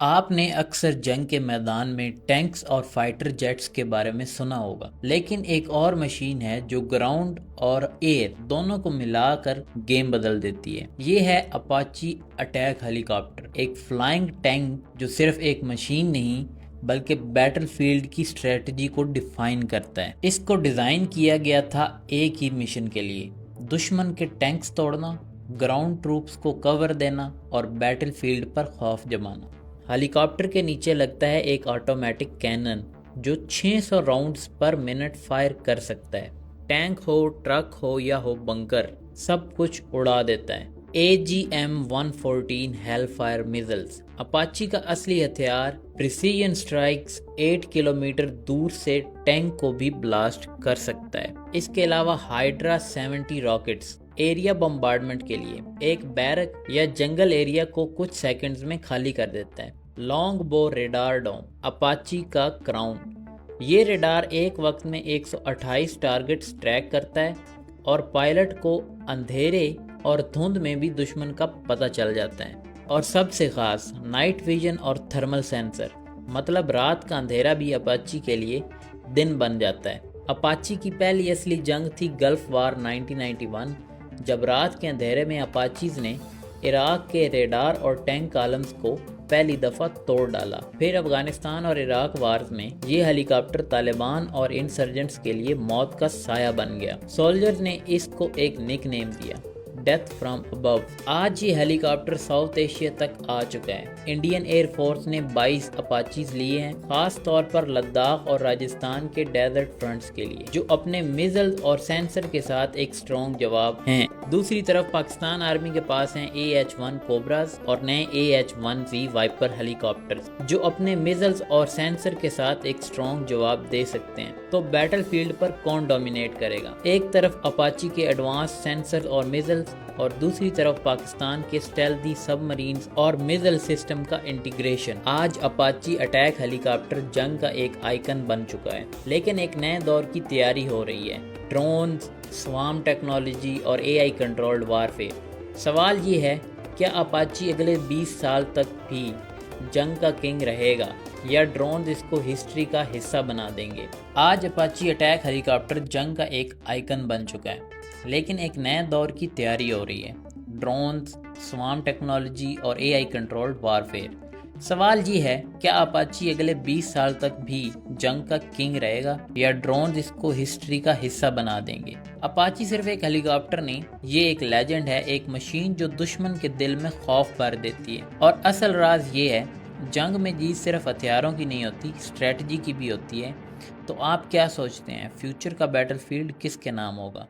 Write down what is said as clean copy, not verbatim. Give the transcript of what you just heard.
آپ نے اکثر جنگ کے میدان میں ٹینکس اور فائٹر جیٹس کے بارے میں سنا ہوگا، لیکن ایک اور مشین ہے جو گراؤنڈ اور ایئر دونوں کو ملا کر گیم بدل دیتی ہے۔ یہ ہے اپاچی اٹیک ہیلی کاپٹر، ایک فلائنگ ٹینک جو صرف ایک مشین نہیں بلکہ بیٹل فیلڈ کی اسٹریٹجی کو ڈیفائن کرتا ہے۔ اس کو ڈیزائن کیا گیا تھا ایک ہی مشن کے لیے: دشمن کے ٹینکس توڑنا، گراؤنڈ ٹروپس کو کور دینا اور بیٹل فیلڈ پر خوف جمانا۔ ہیلی کاپٹر کے نیچے لگتا ہے ایک آٹومیٹک کینن جو 600 راؤنڈز پر منٹ فائر کر سکتا ہے۔ ٹینک ہو، ٹرک ہو یا ہو بنکر، سب کچھ اڑا دیتا ہے۔ AGM-114 hell fire measles Apache کا اصلی ہتھیار، پریسیجن سٹرائکس 8 کلومیٹر دور سے ٹینک کو بھی بلاسٹ کر سکتا ہے۔ اس کے علاوہ ہائیڈرا 70 راکٹس ایریا بمبارڈمنٹ کے لیے ایک بیرک یا جنگل ایریا کو کچھ سیکنڈز میں خالی کر دیتا ہے۔ لانگ بو ریڈار ڈوم اپاچی کا کراؤن، یہ ریڈار ایک وقت میں 128 ٹارگٹس ٹریک کرتا ہے اور پائلٹ کو اندھیرے اور دھند میں بھی دشمن کا پتہ چل جاتا ہے۔ اور سب سے خاص نائٹ ویژن اور تھرمل سینسر، مطلب رات کا اندھیرا بھی اپاچی کے لیے دن بن جاتا ہے۔ اپاچی کی پہلی اصلی جنگ تھی گلف وار 1991، جب رات کے اندھیرے میں اپاچیز نے عراق کے ریڈار اور ٹینک کالمز کو پہلی دفعہ توڑ ڈالا۔ پھر افغانستان اور عراق وارز میں یہ ہیلی کاپٹر طالبان اور انسرجنٹس کے لیے موت کا سایہ بن گیا۔ سولجرز نے اس کو ایک نک نیم دیا: ڈیتھ فرام ابو۔ آج یہ ہیلی کاپٹر ساؤتھ ایشیا تک آ چکا ہے۔ انڈین ایئر فورس نے 22 اپاچیز لیے ہیں، خاص طور پر لداخ اور راجستھان کے ڈیزرٹ فرنٹس کے لیے، جو اپنے میزلز اور سینسر کے ساتھ ایک سٹرونگ جواب ہیں۔ دوسری طرف پاکستان آرمی کے پاس ہیں AH-1 کوبراز اور نئے AH-1V وائپر ہیلی کاپٹرز، جو اپنے میزلز اور سینسر کے ساتھ ایک سٹرونگ جواب دے سکتے ہیں۔ تو بیٹل فیلڈ پر کون ڈومینیٹ کرے گا؟ ایک طرف اپاچی کے ایڈوانس سینسر اور میزلز، اور دوسری طرف پاکستان کے اسٹیلدی سب مرینز اور میزل سسٹم کا انٹیگریشن۔ آج اپاچی اٹیک ہیلی کاپٹر جنگ کا ایک آئیکن بن چکا ہے، لیکن ایک نئے دور کی تیاری ہو رہی ہے: ڈرونز، سوام ٹیکنالوجی اور AI کنٹرولڈ وارفیئر۔ سوال یہ ہے، کیا اپاچی اگلے 20 سال تک بھی جنگ کا کنگ رہے گا یا ڈرونز اس کو ہسٹری کا حصہ بنا دیں گے؟ آج اپاچی اٹیک ہیلی کاپٹر جنگ کا ایک آئیکن بن چکا ہے، لیکن ایک نئے دور کی تیاری ہو رہی ہے: ڈرونز، سوام ٹیکنالوجی اور AI کنٹرولڈ وارفیئر۔ سوال یہ ہے، کیا اپاچی اگلے 20 سال تک بھی جنگ کا کنگ رہے گا یا ڈرونز اس کو ہسٹری کا حصہ بنا دیں گے؟ اپاچی صرف ایک ہیلی کاپٹر نہیں، یہ ایک لیجنڈ ہے، ایک مشین جو دشمن کے دل میں خوف بھر دیتی ہے۔ اور اصل راز یہ ہے، جنگ میں جیت صرف ہتھیاروں کی نہیں ہوتی، اسٹریٹجی کی بھی ہوتی ہے۔ تو آپ کیا سوچتے ہیں، فیوچر کا بیٹل فیلڈ کس کے نام ہوگا؟